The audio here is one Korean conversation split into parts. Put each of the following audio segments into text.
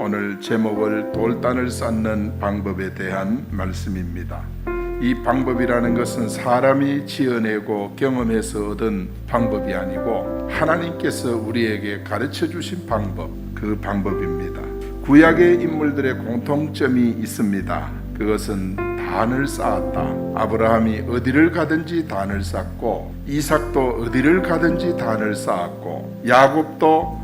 오늘 제목을 돌단을 쌓는 방법에 대한 말씀입니다. 이 방법이라는 것은 사람이 지어내고 경험해서 얻은 방법이 아니고 하나님께서 우리에게 가르쳐 주신 방법, 그 방법입니다. 구약의 인물들의 공통점이 있습니다. 그것은 단을 쌓았다. 아브라함이 어디를 가든지 단을 쌓고, 이삭도 어디를 가든지 단을 쌓았고, 야곱도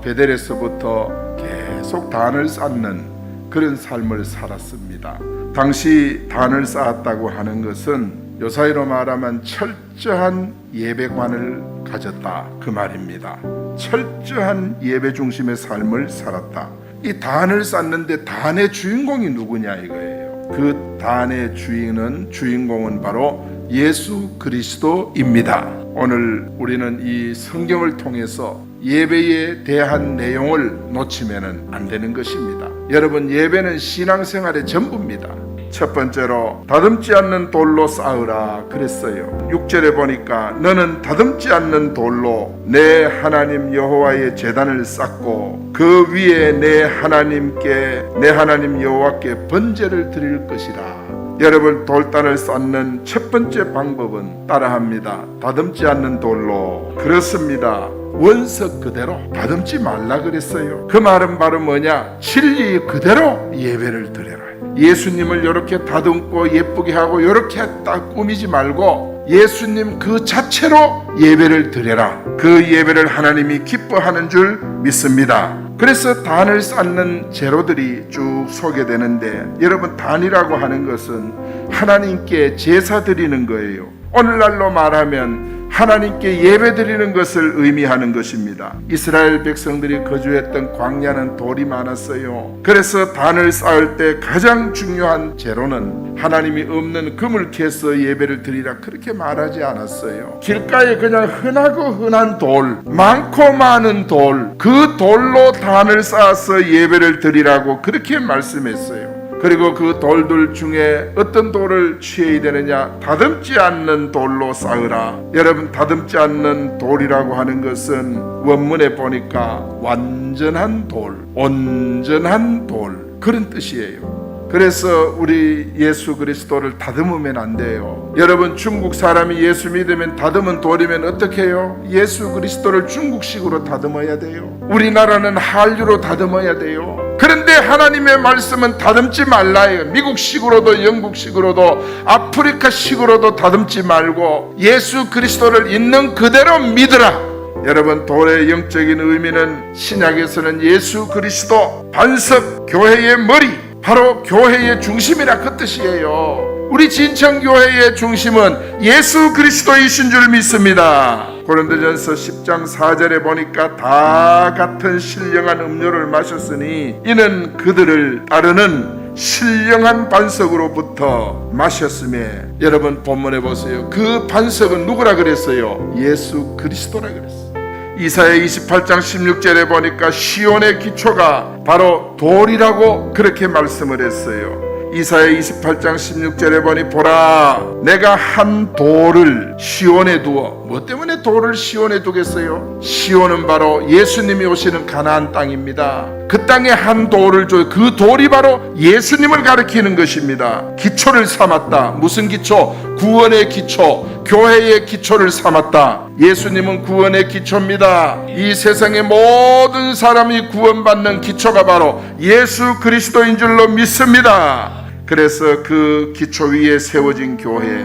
베델에서부터 계속 단을 쌓는 그런 삶을 살았습니다. 당시 단을 쌓았다고 하는 것은 요사이로 말하면 철저한 예배관을 가졌다, 그 말입니다. 철저한 예배 중심의 삶을 살았다. 이 단을 쌓는데 단의 주인공이 누구냐 이거예요. 그 단의 주인공은 바로 예수 그리스도입니다. 오늘 우리는 이 성경을 통해서 예배에 대한 내용을 놓치면 안 되는 것입니다. 여러분, 예배는 신앙생활의 전부입니다. 첫 번째로 다듬지 않는 돌로 쌓으라 그랬어요. 6절에 보니까 너는 다듬지 않는 돌로 내 하나님 여호와의 제단을 쌓고 그 위에 내 하나님 여호와께 번제를 드릴 것이라. 여러분, 돌단을 쌓는 첫 번째 방법은 따라합니다. 다듬지 않는 돌로. 그렇습니다. 원석 그대로 다듬지 말라 그랬어요. 그 말은 바로 뭐냐? 진리 그대로 예배를 드려라. 예수님을 이렇게 다듬고 예쁘게 하고 이렇게 딱 꾸미지 말고 예수님 그 자체로 예배를 드려라. 그 예배를 하나님이 기뻐하는 줄 믿습니다. 그래서 단을 쌓는 제로들이 쭉 소개되는데, 여러분, 단이라고 하는 것은 하나님께 제사 드리는 거예요. 오늘날로 말하면 하나님께 예배 드리는 것을 의미하는 것입니다. 이스라엘 백성들이 거주했던 광야는 돌이 많았어요. 그래서 단을 쌓을 때 가장 중요한 제로는 하나님이 없는 금을 캐서 예배를 드리라 그렇게 말하지 않았어요. 길가에 그냥 흔한 돌, 많고 많은 돌, 그 돌로 단을 쌓아서 예배를 드리라고 그렇게 말씀했어요. 그리고 그 돌들 중에 어떤 돌을 취해야 되느냐? 다듬지 않는 돌로 쌓으라. 여러분, 다듬지 않는 돌이라고 하는 것은 원문에 보니까 완전한 돌, 온전한 돌, 그런 뜻이에요. 그래서 우리 예수 그리스도를 다듬으면 안 돼요. 여러분, 중국 사람이 예수 믿으면 다듬은 돌이면 어떻게 해요? 예수 그리스도를 중국식으로 다듬어야 돼요. 우리나라는 한류로 다듬어야 돼요. 그런데 하나님의 말씀은 다듬지 말라요. 미국식으로도 영국식으로도 아프리카식으로도 다듬지 말고 예수 그리스도를 있는 그대로 믿으라. 여러분, 돌의 영적인 의미는 신약에서는 예수 그리스도, 반석, 교회의 머리, 바로 교회의 중심이라 그 뜻이에요. 우리 진천교회의 중심은 예수 그리스도이신 줄 믿습니다. 고린도전서 10장 4절에 보니까 다 같은 신령한 음료를 마셨으니 이는 그들을 따르는 신령한 반석으로부터 마셨음에. 여러분, 본문에 보세요. 그 반석은 누구라 그랬어요? 예수 그리스도라 그랬어요. 이사야 28장 16절에 보니까 시온의 기초가 바로 돌이라고 그렇게 말씀을 했어요. 이사야 28장 16절에 보니 보라, 내가 한 돌을 시온에 두어. 뭐 때문에 돌을 시온에 두겠어요? 시온은 바로 예수님이 오시는 가나안 땅입니다. 그 땅에 한 돌을 줘요. 그 돌이 바로 예수님을 가리키는 것입니다. 기초를 삼았다. 무슨 기초? 구원의 기초, 교회의 기초를 삼았다. 예수님은 구원의 기초입니다. 이 세상의 모든 사람이 구원받는 기초가 바로 예수 그리스도인 줄로 믿습니다. 그래서 그 기초 위에 세워진 교회,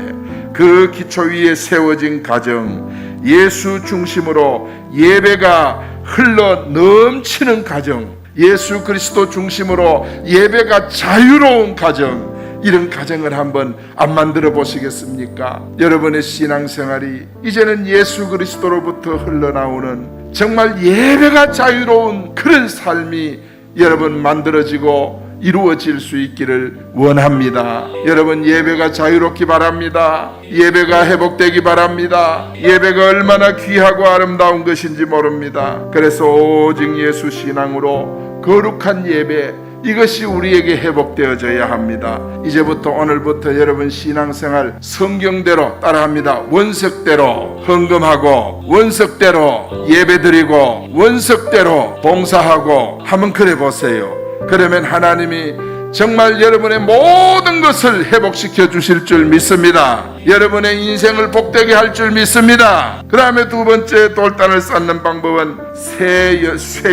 그 기초 위에 세워진 가정, 예수 중심으로 예배가 흘러 넘치는 가정, 예수 그리스도 중심으로 예배가 자유로운 가정, 이런 가정을 한번 안 만들어 보시겠습니까? 여러분의 신앙생활이 이제는 예수 그리스도로부터 흘러나오는 정말 예배가 자유로운 그런 삶이 여러분 만들어지고 이루어질 수 있기를 원합니다. 여러분, 예배가 자유롭기 바랍니다. 예배가 회복되기 바랍니다. 예배가 얼마나 귀하고 아름다운 것인지 모릅니다. 그래서 오직 예수 신앙으로 거룩한 예배, 이것이 우리에게 회복되어져야 합니다. 이제부터 오늘부터 여러분 신앙생활 성경대로 따라합니다. 원석대로 헌금하고 원석대로 예배드리고 원석대로 봉사하고 한번 그래 보세요. 그러면 하나님이 정말 여러분의 모든 것을 회복시켜 주실 줄 믿습니다. 여러분의 인생을 복되게 할 줄 믿습니다. 그 다음에 두 번째 돌단을 쌓는 방법은 새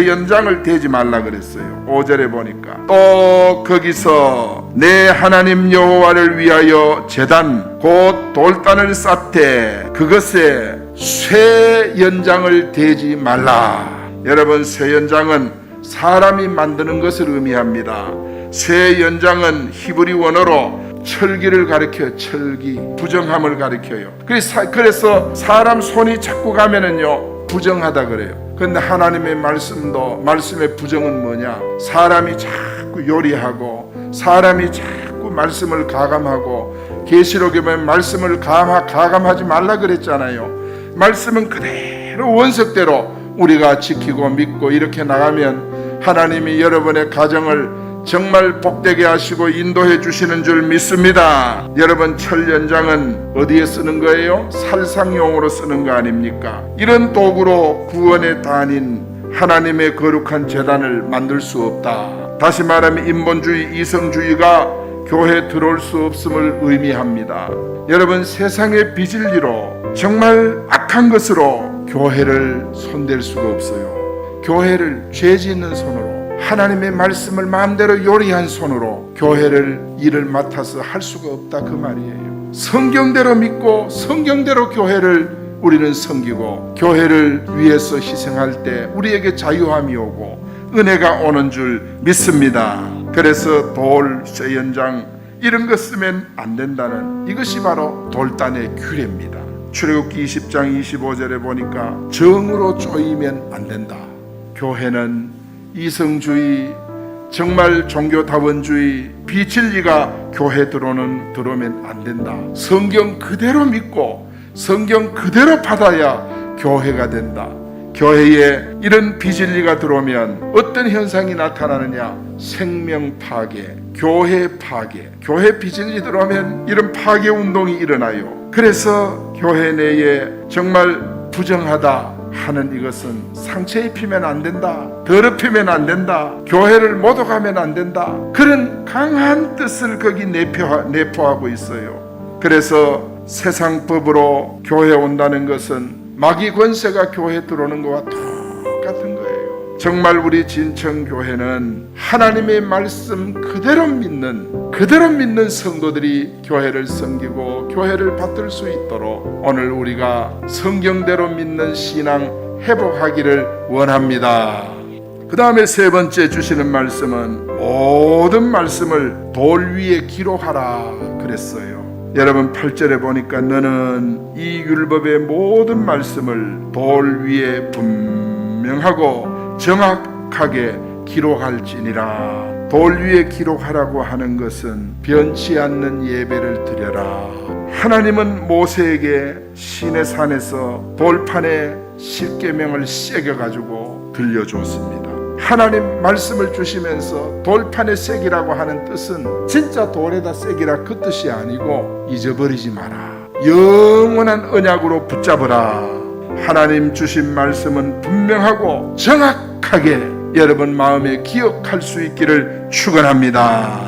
연장을 대지 말라 그랬어요. 5절에 보니까 또 거기서 내 하나님 여호와를 위하여 제단 곧 돌단을 쌓되 그것에 새 연장을 대지 말라. 여러분, 새 연장은 사람이 만드는 것을 의미합니다. 새 연장은 히브리 원어로 철기를 가리켜요. 철기, 부정함을 가리켜요. 그래서 사람 손이 자꾸 가면은요 부정하다 그래요. 근데 하나님의 말씀의 부정은 뭐냐? 사람이 자꾸 요리하고 사람이 자꾸 말씀을 가감하고, 계시록에 보면 말씀을 가감하지 말라 그랬잖아요. 말씀은 그대로 원석대로 우리가 지키고 믿고 이렇게 나가면 하나님이 여러분의 가정을 정말 복되게 하시고 인도해 주시는 줄 믿습니다. 여러분, 철연장은 어디에 쓰는 거예요? 살상용으로 쓰는 거 아닙니까? 이런 도구로 구원의 단인 하나님의 거룩한 제단을 만들 수 없다. 다시 말하면 인본주의, 이성주의가 교회에 들어올 수 없음을 의미합니다. 여러분, 세상의 비진리로 정말 악한 것으로 교회를 손댈 수가 없어요. 교회를 죄 짓는 손으로, 하나님의 말씀을 마음대로 요리한 손으로 교회를 일을 맡아서 할 수가 없다, 그 말이에요. 성경대로 믿고 성경대로 교회를 우리는 섬기고 교회를 위해서 희생할 때 우리에게 자유함이 오고 은혜가 오는 줄 믿습니다. 그래서 돌, 쇠연장 이런 거 쓰면 안 된다는, 이것이 바로 돌단의 규례입니다. 출애굽기 20장 25절에 보니까 정으로 쪼이면 안 된다. 교회는 이성주의, 정말 종교다원주의, 비진리가 교회 들어오면 안 된다. 성경 그대로 믿고 성경 그대로 받아야 교회가 된다. 교회에 이런 비진리가 들어오면 어떤 현상이 나타나느냐? 생명 파괴, 교회 파괴. 교회 비진리 들어오면 이런 파괴 운동이 일어나요. 그래서 교회 내에 정말 부정하다 하는 이것은 상처 입히면 안 된다, 더럽히면 안 된다, 교회를 모독하면 안 된다, 그런 강한 뜻을 거기 내포하고 있어요. 그래서 세상 법으로 교회에 온다는 것은 마귀 권세가 교회에 들어오는 것과 똑같은 거예요. 정말 우리 진청교회는 하나님의 말씀 그대로 믿는 성도들이 교회를 섬기고 교회를 받들 수 있도록 오늘 우리가 성경대로 믿는 신앙 회복하기를 원합니다. 그 다음에 세 번째 주시는 말씀은 모든 말씀을 돌 위에 기록하라 그랬어요. 여러분, 8절에 보니까 너는 이 율법의 모든 말씀을 돌 위에 분명하고 정확하게 기록할지니라. 돌 위에 기록하라고 하는 것은 변치 않는 예배를 드려라. 하나님은 모세에게 시내산에서 돌판에 십계명을 새겨가지고 들려줬습니다. 하나님 말씀을 주시면서 돌판에 새기라고 하는 뜻은 진짜 돌에다 새기라 그 뜻이 아니고 잊어버리지 마라, 영원한 언약으로 붙잡으라. 하나님 주신 말씀은 분명하고 정확하게 여러분 마음에 기억할 수 있기를 축원합니다.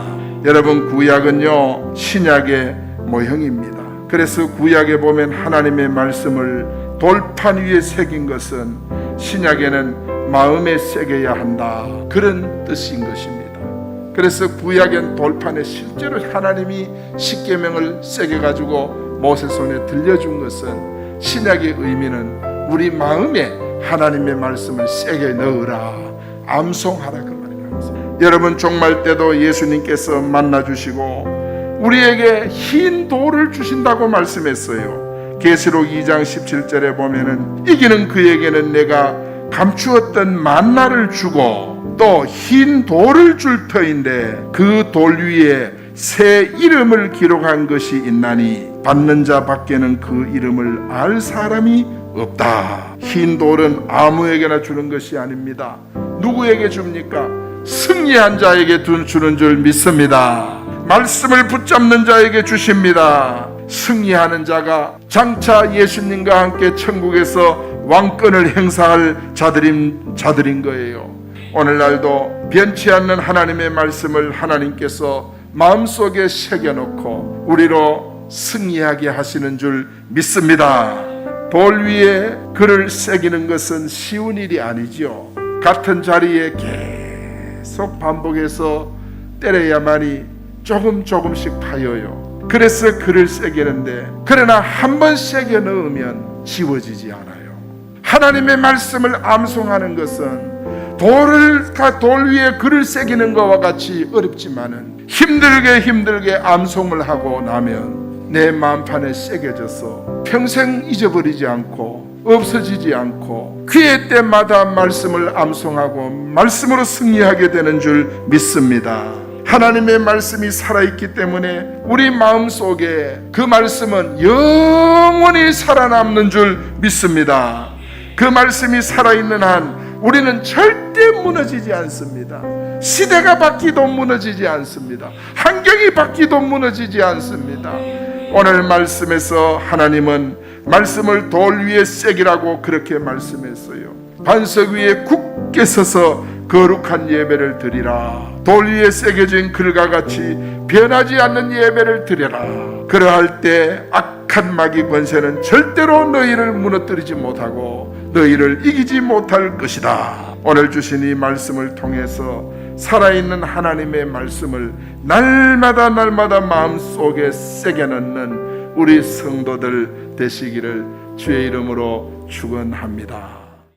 여러분, 구약은요 신약의 모형입니다. 그래서 구약에 보면 하나님의 말씀을 돌판 위에 새긴 것은 신약에는 마음에 새겨야 한다, 그런 뜻인 것입니다. 그래서 구약엔 돌판에 실제로 하나님이 십계명을 새겨가지고 모세 손에 들려준 것은, 신약의 의미는 우리 마음에 하나님의 말씀을 새겨 넣으라, 암송하라 그 말이에요. 여러분, 종말 때도 예수님께서 만나주시고 우리에게 흰 돌을 주신다고 말씀했어요. 계시록 2장 17절에 보면은 이기는 그에게는 내가 감추었던 만나를 주고 또 흰 돌을 줄 터인데 그 돌 위에 새 이름을 기록한 것이 있나니 받는 자 밖에는 그 이름을 알 사람이 없다. 흰 돌은 아무에게나 주는 것이 아닙니다. 누구에게 줍니까? 승리한 자에게 주는 줄 믿습니다. 말씀을 붙잡는 자에게 주십니다. 승리하는 자가 장차 예수님과 함께 천국에서 왕권을 행사할 자들인 거예요. 오늘날도 변치 않는 하나님의 말씀을 하나님께서 마음속에 새겨놓고 우리로 승리하게 하시는 줄 믿습니다. 돌 위에 글을 새기는 것은 쉬운 일이 아니죠. 같은 자리에 계속 반복해서 때려야만이 조금씩 파여요. 그래서 글을 새기는데, 그러나 한 번 새겨 넣으면 지워지지 않아요. 하나님의 말씀을 암송하는 것은 돌 위에 글을 새기는 것과 같이 어렵지만은 힘들게 암송을 하고 나면 내 마음판에 새겨져서 평생 잊어버리지 않고 없어지지 않고 기회 때마다 말씀을 암송하고 말씀으로 승리하게 되는 줄 믿습니다. 하나님의 말씀이 살아있기 때문에 우리 마음속에 그 말씀은 영원히 살아남는 줄 믿습니다. 그 말씀이 살아있는 한 우리는 절대 무너지지 않습니다. 시대가 바뀌도 무너지지 않습니다. 환경이 바뀌도 무너지지 않습니다. 오늘 말씀에서 하나님은 말씀을 돌 위에 새기라고 그렇게 말씀했어요. 반석 위에 굳게 서서 거룩한 예배를 드리라. 돌 위에 새겨진 글과 같이 변하지 않는 예배를 드려라. 그러할 때 악한 마귀 권세는 절대로 너희를 무너뜨리지 못하고 너희를 이기지 못할 것이다. 오늘 주신 이 말씀을 통해서 살아있는 하나님의 말씀을 날마다 마음속에 새겨 넣는 우리 성도들 되시기를 주의 이름으로 축원합니다.